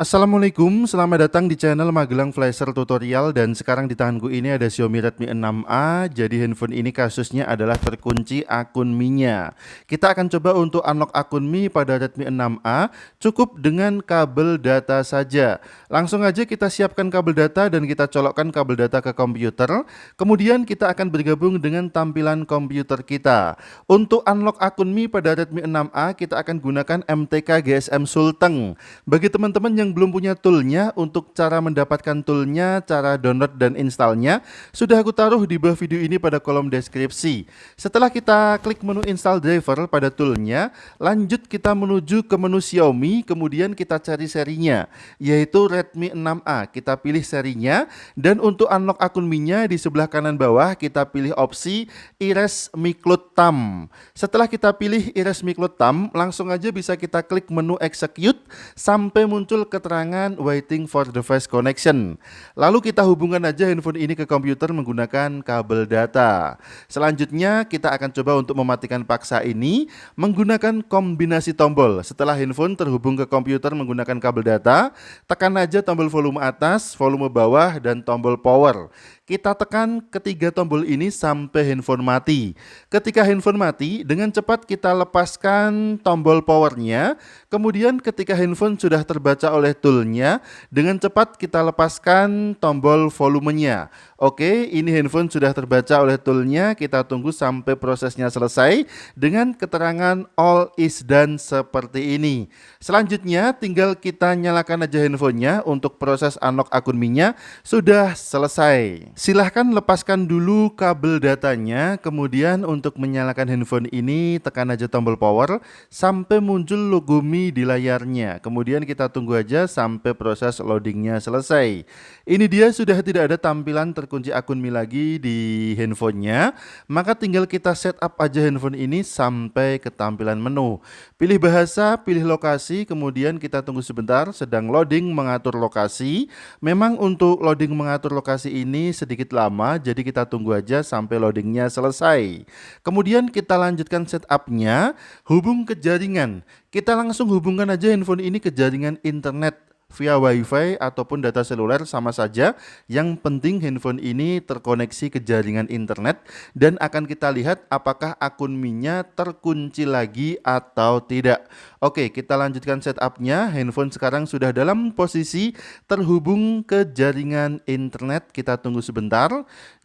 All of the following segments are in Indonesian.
Assalamualaikum, selamat datang di channel Magelang Flasher Tutorial. Dan sekarang di tanganku ini ada Xiaomi Redmi 6A. Jadi handphone ini kasusnya adalah terkunci akun Mi-nya. Kita akan coba untuk unlock akun Mi pada Redmi 6A cukup dengan kabel data saja. Langsung aja kita siapkan kabel data dan kita colokkan kabel data ke komputer. Kemudian kita akan bergabung dengan tampilan komputer kita. Untuk unlock akun Mi pada Redmi 6A kita akan gunakan MTK GSM Sulteng. Bagi teman-teman yang belum punya toolnya, untuk cara mendapatkan toolnya, cara download dan installnya sudah aku taruh di bawah video ini pada kolom deskripsi. Setelah kita klik menu install driver pada toolnya, lanjut kita menuju ke menu Xiaomi, kemudian kita cari serinya, yaitu Redmi 6A. Kita pilih serinya, dan untuk unlock akun Mi-nya di sebelah kanan bawah kita pilih opsi Erase MiCloud Thumb. Setelah kita pilih Erase MiCloud Thumb, langsung aja bisa kita klik menu execute sampai muncul keterangan waiting for device connection. Lalu kita hubungkan aja handphone ini ke komputer menggunakan kabel data. Selanjutnya kita akan coba untuk mematikan paksa ini menggunakan kombinasi tombol. Setelah handphone terhubung ke komputer menggunakan kabel data, tekan aja tombol volume atas, volume bawah, dan tombol power. Kita tekan ketiga tombol ini sampai handphone mati. Ketika handphone mati, dengan cepat kita lepaskan tombol powernya. Kemudian ketika handphone sudah terbaca oleh toolnya, dengan cepat kita lepaskan tombol volumenya. Oke, ini handphone sudah terbaca oleh toolnya. Kita tunggu sampai prosesnya selesai dengan keterangan all is done seperti ini. Selanjutnya tinggal kita nyalakan aja handphonenya. Untuk proses unlock akun Mi-nya sudah selesai. Silahkan lepaskan dulu kabel datanya. Kemudian untuk menyalakan handphone ini tekan aja tombol power sampai muncul logo Mi di layarnya. Kemudian kita tunggu aja sampai proses loadingnya selesai. Ini dia sudah tidak ada tampilan terkunci akun Mi lagi di handphonenya. Maka tinggal kita setup aja handphone ini sampai ke tampilan menu. Pilih bahasa, pilih lokasi, kemudian kita tunggu sebentar sedang loading mengatur lokasi. Memang untuk loading mengatur lokasi ini sedikit lama, jadi kita tunggu aja sampai loadingnya selesai. Kemudian kita lanjutkan setupnya, hubung ke jaringan. Kita langsung hubungkan aja handphone ini ke jaringan internet via WiFi ataupun data seluler sama saja. Yang penting handphone ini terkoneksi ke jaringan internet dan akan kita lihat apakah akun Mi-nya terkunci lagi atau tidak. Oke, kita lanjutkan setupnya. Handphone sekarang sudah dalam posisi terhubung ke jaringan internet. Kita tunggu sebentar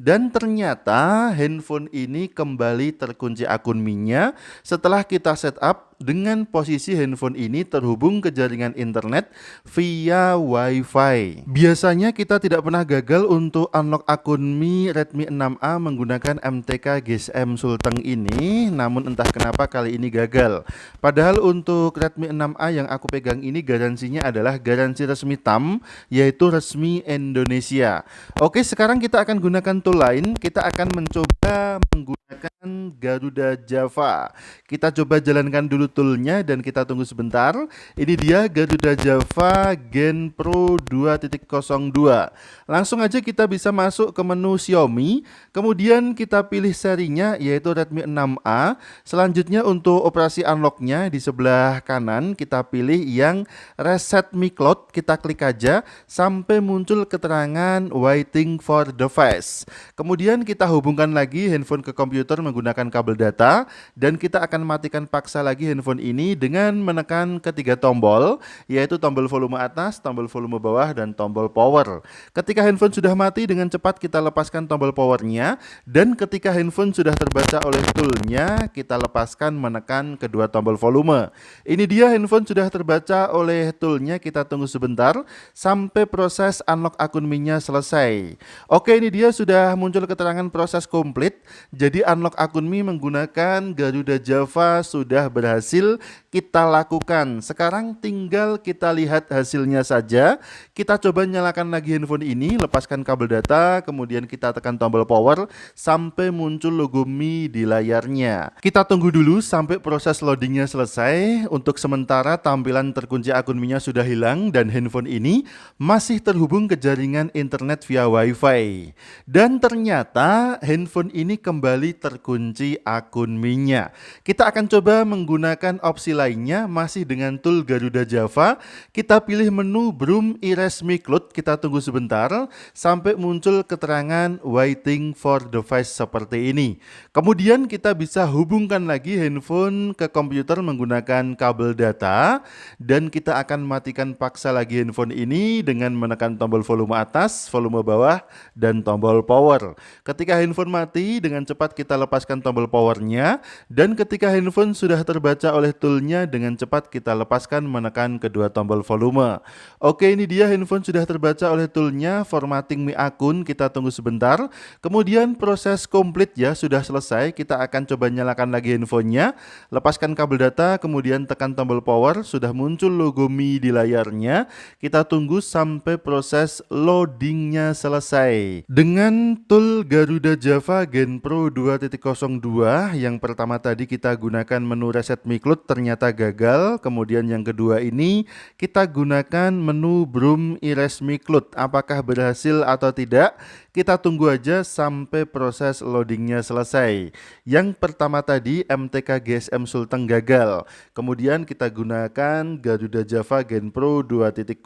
dan ternyata handphone ini kembali terkunci akun Mi-nya setelah kita setup dengan posisi handphone ini terhubung ke jaringan internet via WiFi. Biasanya kita tidak pernah gagal untuk unlock akun Mi Redmi 6A menggunakan MTK GSM Sulteng ini, namun entah kenapa kali ini gagal. Padahal untuk Redmi 6A yang aku pegang ini garansinya adalah garansi resmi TAM, yaitu resmi Indonesia. Oke, sekarang kita akan gunakan tool lain. Kita akan mencoba menggunakan Garuda Java. Kita coba jalankan dulu toolnya dan kita tunggu sebentar. Ini dia Garuda Java Gen Pro 2.02. Langsung aja kita bisa masuk ke menu Xiaomi. Kemudian kita pilih serinya yaitu Redmi 6A. Selanjutnya untuk operasi unlocknya di sebelah kanan kita pilih yang Reset MiCloud. Kita klik aja sampai muncul keterangan waiting for device. Kemudian kita hubungkan lagi handphone ke komputer menggunakan kabel data dan kita akan matikan paksa lagi handphone ini dengan menekan ketiga tombol, yaitu tombol volume atas, tombol volume bawah, dan tombol power. Ketika handphone sudah mati, dengan cepat kita lepaskan tombol powernya, dan ketika handphone sudah terbaca oleh toolnya, kita lepaskan menekan kedua tombol volume. Ini dia handphone sudah terbaca oleh toolnya. Kita tunggu sebentar sampai proses unlock akun Mi-nya selesai. Oke, ini dia sudah muncul keterangan proses komplit. Jadi unlock akun Mi menggunakan Garuda Java sudah berhasil kita lakukan. Sekarang tinggal kita lihat hasilnya saja. Kita coba nyalakan lagi handphone ini, lepaskan kabel data, kemudian kita tekan tombol power sampai muncul logo Mi di layarnya. Kita tunggu dulu sampai proses loadingnya selesai. Untuk sementara tampilan terkunci akun Mi-nya sudah hilang dan handphone ini masih terhubung ke jaringan internet via WiFi. Dan ternyata handphone ini kembali terkunci akun Mi-nya. Kita akan coba menggunakan opsi lainnya masih dengan tool Garuda Java. Kita pilih menu Broom Erase Micloud, kita tunggu sebentar sampai muncul keterangan waiting for device seperti ini. Kemudian kita bisa hubungkan lagi handphone ke komputer menggunakan kabel data, dan kita akan matikan paksa lagi handphone ini dengan menekan tombol volume atas, volume bawah, dan tombol power. Ketika handphone mati, dengan cepat kita lepaskan tombol powernya, dan ketika handphone sudah terbaca oleh toolnya, dengan cepat kita lepaskan menekan kedua tombol volume. Oke, ini dia handphone sudah terbaca oleh toolnya. Formatting Mi akun, kita tunggu sebentar. Kemudian proses komplit ya, sudah selesai. Kita akan coba nyalakan lagi handphonenya, lepaskan kabel data, kemudian tekan tombol power. Sudah muncul logo Mi di layarnya. Kita tunggu sampai proses loadingnya selesai. Dengan tool Garuda Java Gen Pro 2.02, yang pertama tadi kita gunakan menu Reset Micloud, ternyata gagal. Kemudian yang kedua ini kita gunakan menu Broom Erase Micloud. Apakah berhasil atau tidak? Kita tunggu aja sampai proses loadingnya selesai. Yang pertama tadi MTK GSM Sulteng gagal. Kemudian kita gunakan Garuda Java Gen Pro 2.02.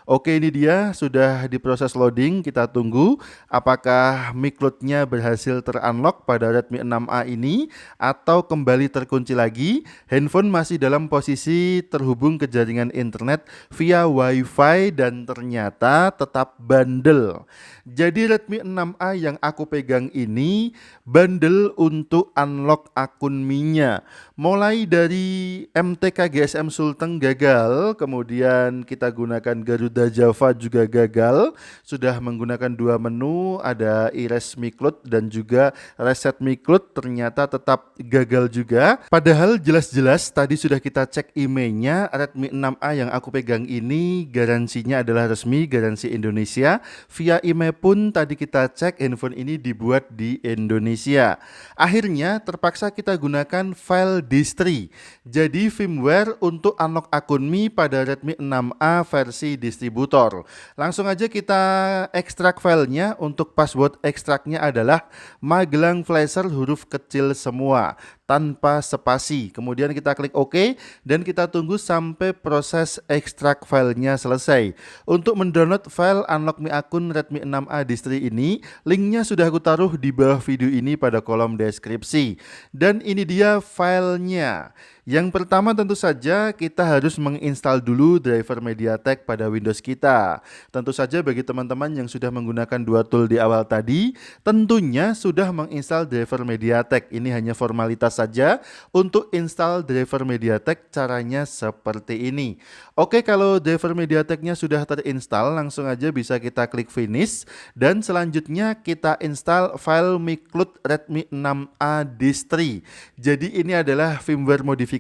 Oke, ini dia sudah diproses loading. Kita tunggu apakah Micloud-nya berhasil terunlock pada Redmi 6A ini atau kembali terkunci lagi. Handphone masih dalam posisi terhubung ke jaringan internet via WiFi dan ternyata tetap bandel. Jadi Redmi 6A yang aku pegang ini bandel untuk unlock akun Mi-nya. Mulai dari MTK GSM Sulteng gagal, kemudian kita gunakan Garuda Java juga gagal. Sudah menggunakan dua menu, ada Erase Micloud dan juga Reset Micloud, ternyata tetap gagal juga. Padahal jelas-jelas tadi sudah kita cek emailnya, Redmi 6A yang aku pegang ini garansinya adalah resmi, garansi Indonesia. Via email pun tadi kita cek handphone ini dibuat di Indonesia. Akhirnya terpaksa kita gunakan file distri. Jadi firmware untuk unlock akun Mi pada Redmi 6A versi distributor. Langsung aja kita ekstrak filenya. Untuk password ekstraknya adalah Magelang Flasher huruf kecil semua, tanpa spasi. Kemudian kita klik OK dan kita tunggu sampai proses ekstrak filenya selesai. Untuk mendownload file unlock Mi akun Redmi 6A distri ini, linknya sudah aku taruh di bawah video ini pada kolom deskripsi. Dan ini dia filenya. Yang pertama tentu saja kita harus menginstal dulu driver MediaTek pada Windows kita. Tentu saja bagi teman-teman yang sudah menggunakan dua tool di awal tadi, tentunya sudah menginstal driver MediaTek. Ini hanya formalitas saja. Untuk install driver MediaTek caranya seperti ini. Oke, kalau driver MediaTeknya sudah terinstall, langsung aja bisa kita klik finish. Dan selanjutnya kita install file Micloud Redmi 6A distri. Jadi ini adalah firmware modifikasi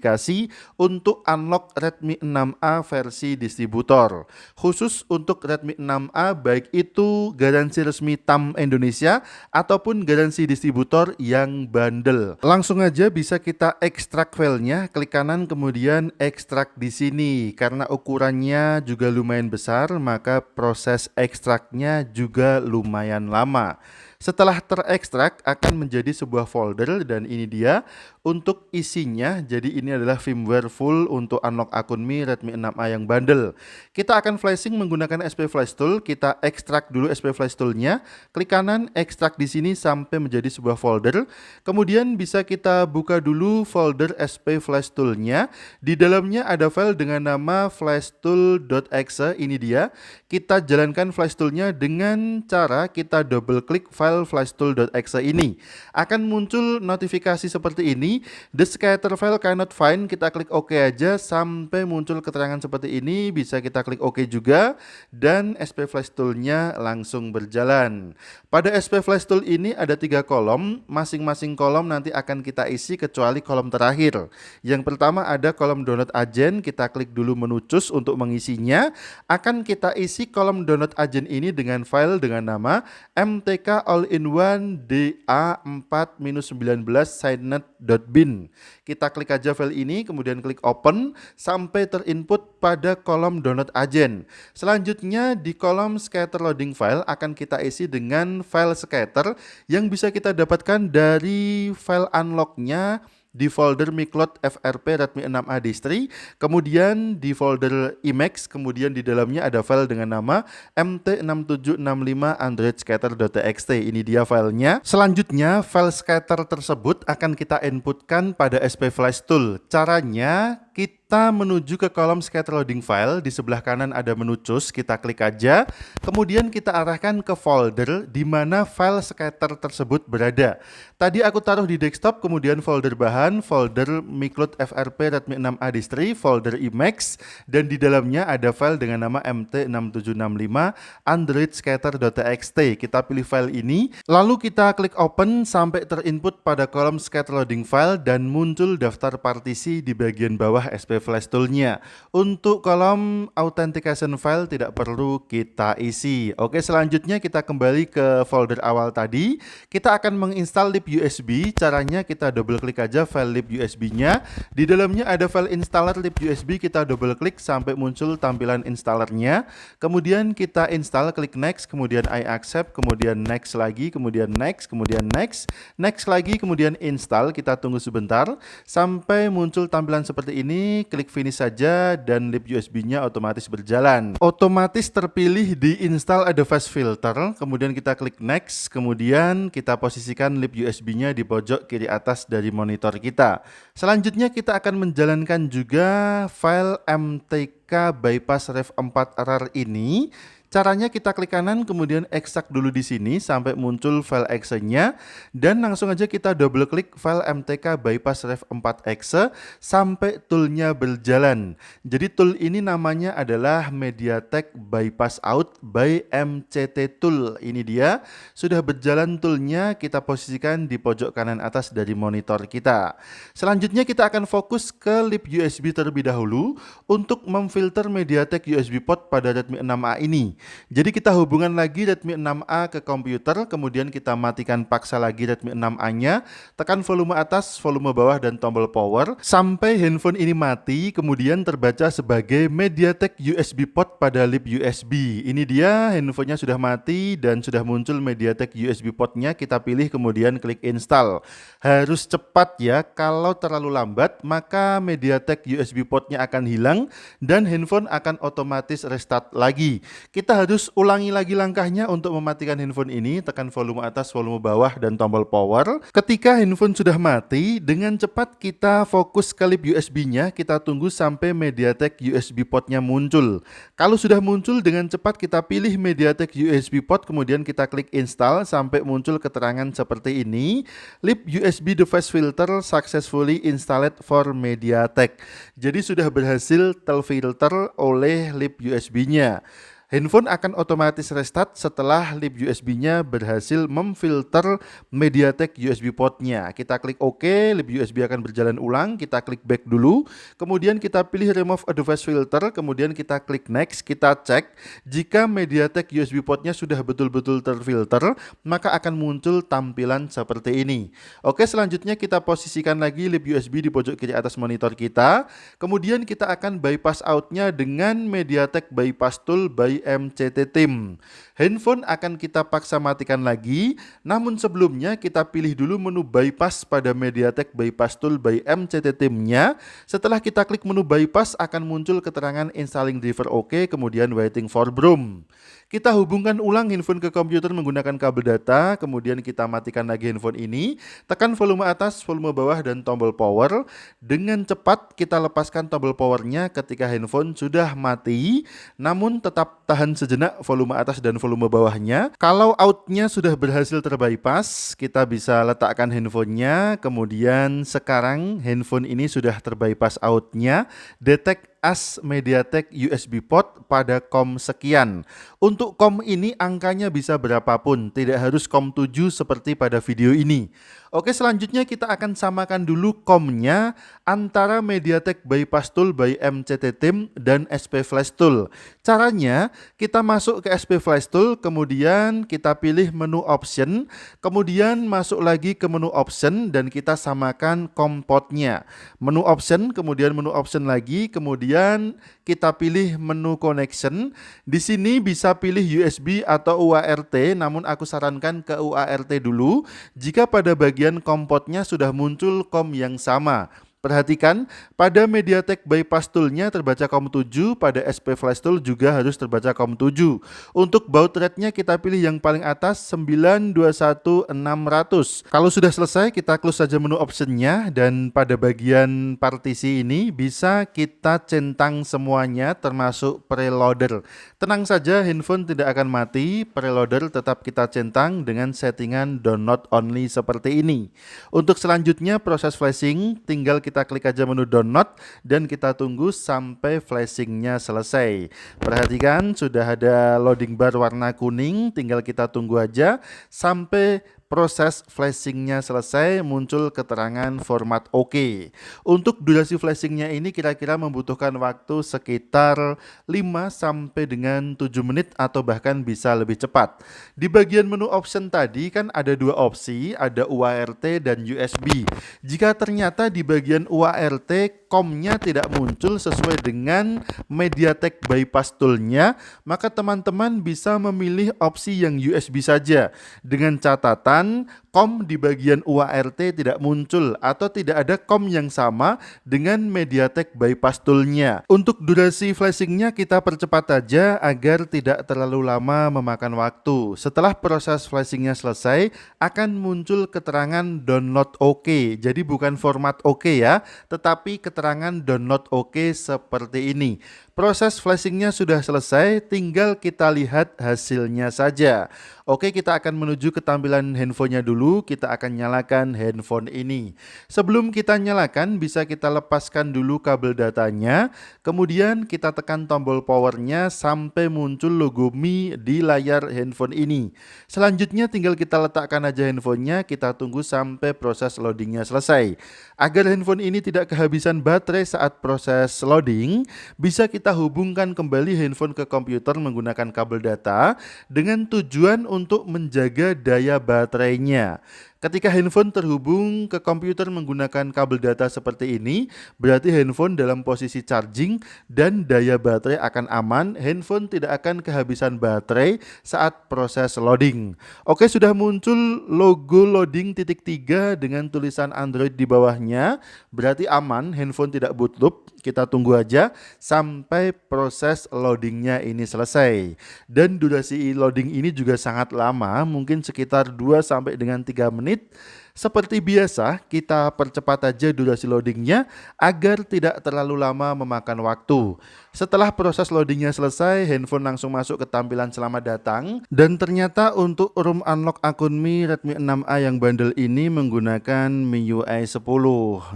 untuk unlock Redmi 6A versi distributor. Khusus untuk Redmi 6A, baik itu garansi resmi TAM Indonesia ataupun garansi distributor yang bandel. Langsung aja bisa kita ekstrak filenya, klik kanan kemudian ekstrak di sini. Karena ukurannya juga lumayan besar, maka proses ekstraknya juga lumayan lama. Setelah terekstrak akan menjadi sebuah folder dan ini dia untuk isinya. Jadi ini adalah firmware full untuk unlock akun Mi Redmi 6A yang bandel. Kita akan flashing menggunakan SP Flash Tool. Kita ekstrak dulu SP Flash Tool-nya. Klik kanan, ekstrak di sini sampai menjadi sebuah folder. Kemudian bisa kita buka dulu folder SP Flash Tool-nya. Di dalamnya ada file dengan nama flashtool.exe. Ini dia. Kita jalankan Flash Tool-nya dengan cara kita double klik file flashtool.exe ini. Akan muncul notifikasi seperti ini, the scatter file cannot find. Kita klik OK aja sampai muncul keterangan seperti ini. Bisa kita klik OK juga dan SP Flash Tool-nya langsung berjalan. Pada SP Flash Tool ini ada 3 kolom. Masing-masing kolom nanti akan kita isi kecuali kolom terakhir. Yang pertama ada kolom download agent. Kita klik dulu menu choose untuk mengisinya. Akan kita isi kolom download agent ini dengan file dengan nama MTK All-in-One DA4-19 signed.bin. Kita klik aja file ini, kemudian klik open sampai terinput pada kolom download agent. Selanjutnya di kolom scatter loading file akan kita isi dengan file scatter yang bisa kita dapatkan dari file unlock-nya di folder Micloud FRP Redmi 6A distri, kemudian di folder Emacs, kemudian di dalamnya ada file dengan nama mt6765 androidscatter.txt. Ini dia filenya. Selanjutnya file scatter tersebut akan kita inputkan pada SP Flash Tool. Caranya kita menuju ke kolom scatter loading file, di sebelah kanan ada menu choose, kita klik aja, kemudian kita arahkan ke folder di mana file scatter tersebut berada. Tadi aku taruh di desktop, kemudian folder bahan, folder Micloud FRP Redmi 6A distri, folder Emacs, dan di dalamnya ada file dengan nama mt6765 androidscatter.txt. Kita pilih file ini, lalu kita klik open sampai terinput pada kolom scatter loading file dan muncul daftar partisi di bagian bawah SP Flash Tool-nya. Untuk kolom authentication file tidak perlu kita isi. Oke, selanjutnya kita kembali ke folder awal tadi. Kita akan menginstal lib USB. Caranya kita double klik aja file lib USB-nya. Di dalamnya ada file installer lib USB, kita double klik sampai muncul tampilan installernya. Kemudian kita install, klik next, kemudian I accept, kemudian next lagi, kemudian next, kemudian next, next lagi, kemudian install. Kita tunggu sebentar sampai muncul tampilan seperti ini. Klik finish saja dan lib USB-nya otomatis berjalan. Otomatis terpilih di install ada fast filter, kemudian kita klik next, kemudian kita posisikan lib USB-nya di pojok kiri atas dari monitor kita. Selanjutnya kita akan menjalankan juga file mtk bypass ref 4 rar ini. Caranya kita klik kanan, kemudian ekstrak dulu di sini sampai muncul file exe-nya, dan langsung aja kita double klik file mtk bypass ref 4 exe sampai toolnya berjalan. Jadi tool ini namanya adalah MediaTek Bypass Out by MCT Tool. Ini dia, sudah berjalan toolnya, kita posisikan di pojok kanan atas dari monitor kita. Selanjutnya kita akan fokus ke lib USB terlebih dahulu untuk memfilter MediaTek USB port pada Redmi 6A ini. Jadi kita hubungan lagi Redmi 6A ke komputer, kemudian kita matikan paksa lagi Redmi 6A-nya, tekan volume atas, volume bawah, dan tombol power sampai handphone ini mati, kemudian terbaca sebagai MediaTek USB port pada lib USB. Ini dia, handphonenya sudah mati dan sudah muncul MediaTek USB portnya. Kita pilih kemudian klik install. Harus cepat ya, kalau terlalu lambat maka MediaTek USB portnya akan hilang dan handphone akan otomatis restart lagi. Kita harus ulangi lagi langkahnya untuk mematikan handphone ini, tekan volume atas, volume bawah, dan tombol power. Ketika handphone sudah mati, dengan cepat kita fokus ke lib USB-nya, kita tunggu sampai MediaTek USB portnya muncul. Kalau sudah muncul, dengan cepat kita pilih MediaTek USB port, kemudian kita klik install sampai muncul keterangan seperti ini. Lib USB device filter successfully installed for MediaTek. Jadi sudah berhasil terfilter oleh lib USB-nya. Handphone akan otomatis restart setelah lib USB-nya berhasil memfilter MediaTek USB port-nya. Kita klik OK, lib USB akan berjalan ulang, kita klik back dulu, kemudian kita pilih remove a device filter, kemudian kita klik next, kita cek jika MediaTek USB port-nya sudah betul-betul terfilter, maka akan muncul tampilan seperti ini. Oke, selanjutnya kita posisikan lagi lib USB di pojok kiri atas monitor kita, kemudian kita akan bypass out-nya dengan MediaTek Bypass Tool by MCT Team. Handphone akan kita paksa matikan lagi, namun sebelumnya kita pilih dulu menu bypass pada MediaTek Bypass Tool by MCT Team-nya. Setelah kita klik menu bypass akan muncul keterangan installing driver OK, kemudian waiting for Broom. Kita hubungkan ulang handphone ke komputer menggunakan kabel data, kemudian kita matikan lagi handphone ini, tekan volume atas, volume bawah, dan tombol power. Dengan cepat kita lepaskan tombol powernya ketika handphone sudah mati, namun tetap tahan sejenak volume atas dan volume bawahnya. Kalau outnya sudah berhasil terbypass, kita bisa letakkan handphonenya, kemudian sekarang handphone ini sudah terbypass outnya, detect as MediaTek USB port pada COM sekian. Untuk COM ini angkanya bisa berapapun, tidak harus COM 7 seperti pada video ini. Oke, selanjutnya kita akan samakan dulu COM-nya antara MediaTek Bypass Tool by MCT Team dan SP Flash Tool. Caranya, kita masuk ke SP Flash Tool, kemudian kita pilih menu option, kemudian masuk lagi ke menu option dan kita samakan COM portnya. Menu option, kemudian menu option lagi, kemudian kemudian kita pilih menu connection. Di sini bisa pilih USB atau UART, namun aku sarankan ke UART dulu jika pada bagian COM portnya sudah muncul COM yang sama. Perhatikan, pada MediaTek Bypass Tool-nya terbaca COM 7, pada SP Flash Tool juga harus terbaca COM 7. Untuk baud rate-nya kita pilih yang paling atas 921600. Kalau sudah selesai, kita close saja menu option-nya, dan pada bagian partisi ini bisa kita centang semuanya termasuk preloader. Tenang saja, handphone tidak akan mati, preloader tetap kita centang dengan settingan download only seperti ini. Untuk selanjutnya proses flashing, tinggal kita klik aja menu download dan kita tunggu sampai flashingnya selesai. Perhatikan sudah ada loading bar warna kuning, tinggal kita tunggu aja sampai proses flashingnya selesai, muncul keterangan format OK. Untuk durasi flashingnya ini kira-kira membutuhkan waktu sekitar 5 sampai dengan 7 menit atau bahkan bisa lebih cepat. Di bagian menu option tadi kan ada dua opsi, ada UART dan USB. Jika ternyata di bagian UART COM-nya tidak muncul sesuai dengan MediaTek Bypass Tool-nya, maka teman-teman bisa memilih opsi yang USB saja dengan catatan COM di bagian UART tidak muncul atau tidak ada COM yang sama dengan MediaTek Bypass Tool-nya. Untuk durasi flashingnya kita percepat aja agar tidak terlalu lama memakan waktu. Setelah proses flashingnya selesai akan muncul keterangan download OK. Jadi bukan format OK ya, tetapi keterangan download OK seperti ini. Proses flashingnya sudah selesai, tinggal kita lihat hasilnya saja. Oke, kita akan menuju ke tampilan handphonenya dulu. Kita akan nyalakan handphone ini. Sebelum kita nyalakan, bisa kita lepaskan dulu kabel datanya. Kemudian kita tekan tombol powernya sampai muncul logo Mi di layar handphone ini. Selanjutnya tinggal kita letakkan aja handphonenya. Kita tunggu sampai proses loadingnya selesai. Agar handphone ini tidak kehabisan baterai saat proses loading, bisa kita hubungkan kembali handphone ke komputer menggunakan kabel data dengan tujuan untuk menjaga daya baterainya. Ketika handphone terhubung ke komputer menggunakan kabel data seperti ini, berarti handphone dalam posisi charging dan daya baterai akan aman, handphone tidak akan kehabisan baterai saat proses loading. Oke, sudah muncul logo loading titik 3 dengan tulisan Android di bawahnya, berarti aman, handphone tidak boot loop. Kita tunggu aja sampai proses loadingnya ini selesai. Dan durasi loading ini juga sangat lama, mungkin sekitar 2 sampai dengan 3 menit. Seperti biasa, kita percepat aja durasi loadingnya agar tidak terlalu lama memakan waktu. Setelah proses loadingnya selesai, handphone langsung masuk ke tampilan selamat datang. Dan ternyata untuk room unlock akun Mi Redmi 6A yang bandel ini menggunakan MIUI 10.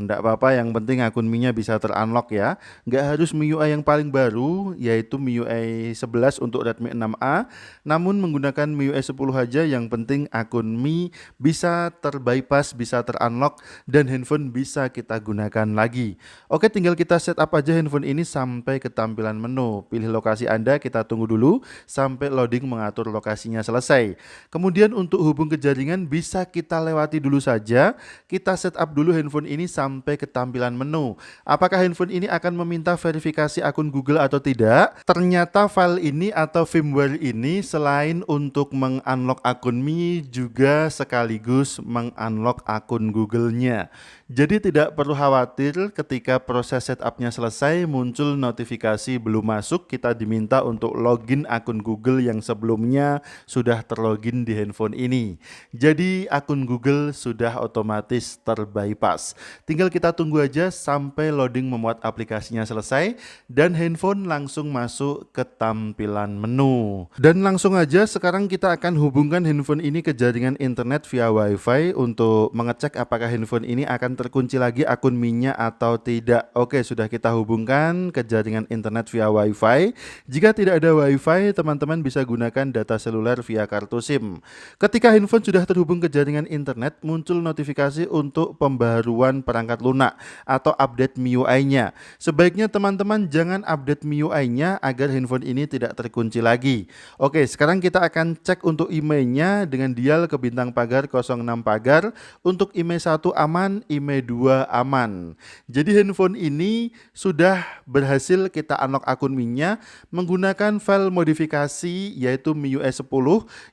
Nggak apa-apa, yang penting akun Mi-nya bisa ter-unlock ya. Nggak harus MIUI yang paling baru, yaitu MIUI 11 untuk Redmi 6A. Namun menggunakan MIUI 10 aja, yang penting akun Mi bisa terbypass, bisa ter-unlock, dan handphone bisa kita gunakan lagi. Oke, tinggal kita setup aja handphone ini sampai ke tampilan menu. Pilih lokasi Anda, kita tunggu dulu sampai loading mengatur lokasinya selesai. Kemudian untuk hubung ke jaringan bisa kita lewati dulu saja. Kita setup dulu handphone ini sampai ke tampilan menu. Apakah handphone ini akan meminta verifikasi akun Google atau tidak? Ternyata file ini atau firmware ini selain untuk meng-unlock akun Mi juga sekaligus meng-unlock akun Google-nya. Jadi tidak perlu khawatir ketika proses setupnya selesai muncul notifikasi belum masuk, kita diminta untuk login akun Google yang sebelumnya sudah terlogin di handphone ini. Jadi akun Google sudah otomatis terbypass. Tinggal kita tunggu aja sampai loading memuat aplikasinya selesai dan handphone langsung masuk ke tampilan menu. Dan langsung aja sekarang kita akan hubungkan handphone ini ke jaringan internet via WiFi untuk mengecek apakah handphone ini akan terkunci lagi akun Mi-nya atau tidak. Oke, sudah kita hubungkan ke jaringan internet via WiFi. Jika tidak ada WiFi, teman-teman bisa gunakan data seluler via kartu SIM. Ketika handphone sudah terhubung ke jaringan internet, muncul notifikasi untuk pembaruan perangkat lunak atau update MIUI-nya. Sebaiknya teman-teman jangan update MIUI-nya agar handphone ini tidak terkunci lagi. Oke, sekarang kita akan cek untuk emailnya dengan dial ke bintang pagar 06 pagar untuk IMEI 1 aman, IMEI 2 aman. Jadi handphone ini sudah berhasil kita unlock akun Mi-nya menggunakan file modifikasi yaitu MIUI 10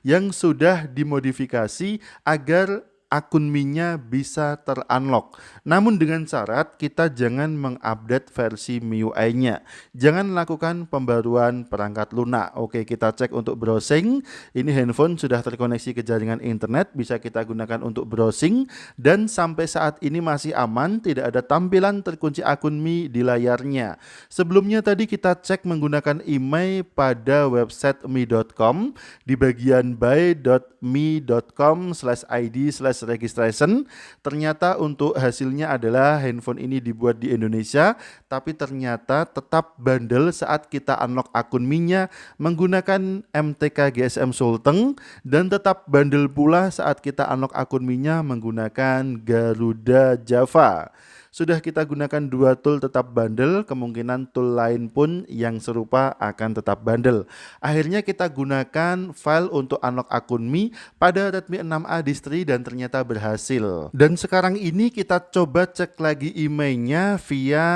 yang sudah dimodifikasi agar akun Mi-nya bisa terunlock. Namun dengan syarat kita jangan mengupdate versi MIUI-nya. Jangan lakukan pembaruan perangkat lunak. Oke, kita cek untuk browsing. Ini handphone sudah terkoneksi ke jaringan internet, bisa kita gunakan untuk browsing dan sampai saat ini masih aman, tidak ada tampilan terkunci akun Mi di layarnya. Sebelumnya tadi kita cek menggunakan IMEI pada website mi.com di bagian buy.mi.com/id/registration. Ternyata untuk hasilnya adalah handphone ini dibuat di Indonesia, tapi ternyata tetap bandel saat kita unlock akun Mi-nya menggunakan MTK GSM Sulteng, dan tetap bandel pula saat kita unlock akun Mi-nya menggunakan Garuda Java. Sudah kita gunakan dua tool tetap bandel, kemungkinan tool lain pun yang serupa akan tetap bandel. Akhirnya kita gunakan file untuk unlock akun Mi pada Redmi 6A Distri dan ternyata berhasil. Dan sekarang ini kita coba cek lagi IMEI-nya via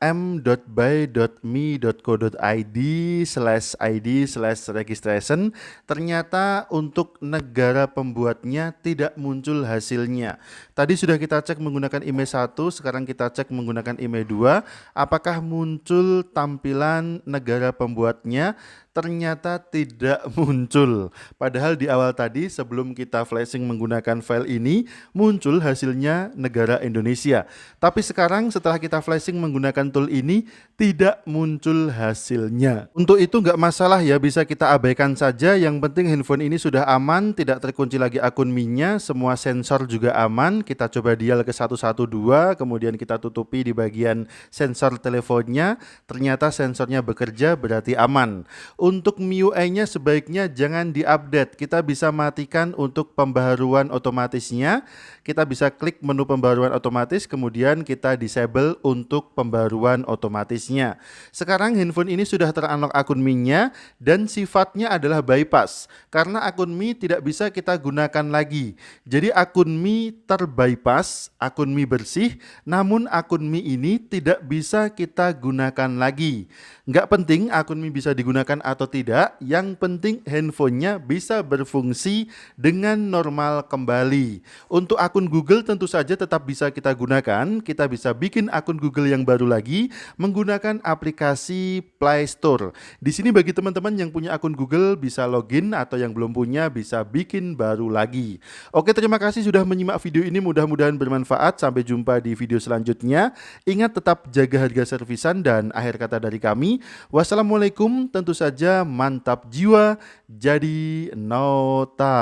m.buy.mi.co.id/id/registration. Ternyata untuk negara pembuatnya tidak muncul hasilnya. Tadi sudah kita cek menggunakan IMEI 1, sekarang kita cek menggunakan IMEI 2, apakah muncul tampilan negara pembuatnya? Ternyata tidak muncul. Padahal di awal tadi sebelum kita flashing menggunakan file ini muncul hasilnya negara Indonesia. Tapi sekarang setelah kita flashing menggunakan tool ini tidak muncul hasilnya. Untuk itu nggak masalah ya, bisa kita abaikan saja. Yang penting handphone ini sudah aman, tidak terkunci lagi akun Mi-nya, semua sensor juga aman. Kita coba dial ke 112, kemudian kita tutupi di bagian sensor teleponnya. Ternyata sensornya bekerja, berarti aman. Untuk MIUI-nya sebaiknya jangan diupdate. Kita bisa matikan untuk pembaharuan otomatisnya. Kita bisa klik menu pembaharuan otomatis, kemudian kita disable untuk pembaharuan otomatisnya. Sekarang handphone ini sudah terunlock akun Mi-nya dan sifatnya adalah bypass. Karena akun Mi tidak bisa kita gunakan lagi. Jadi akun Mi terbypass, akun Mi bersih, namun akun Mi ini tidak bisa kita gunakan lagi. Nggak penting akun Mi bisa digunakan atau tidak, yang penting handphonenya bisa berfungsi dengan normal kembali. Untuk akun Google tentu saja tetap bisa kita gunakan. Kita bisa bikin akun Google yang baru lagi menggunakan aplikasi Play Store. Di sini bagi teman-teman yang punya akun Google bisa login, atau yang belum punya bisa bikin baru lagi. Oke, terima kasih sudah menyimak video ini, mudah-mudahan bermanfaat. Sampai jumpa di video selanjutnya. Ingat tetap jaga harga servisan, dan akhir kata dari kami, wassalamualaikum. Tentu saja mantap jiwa jadi nota.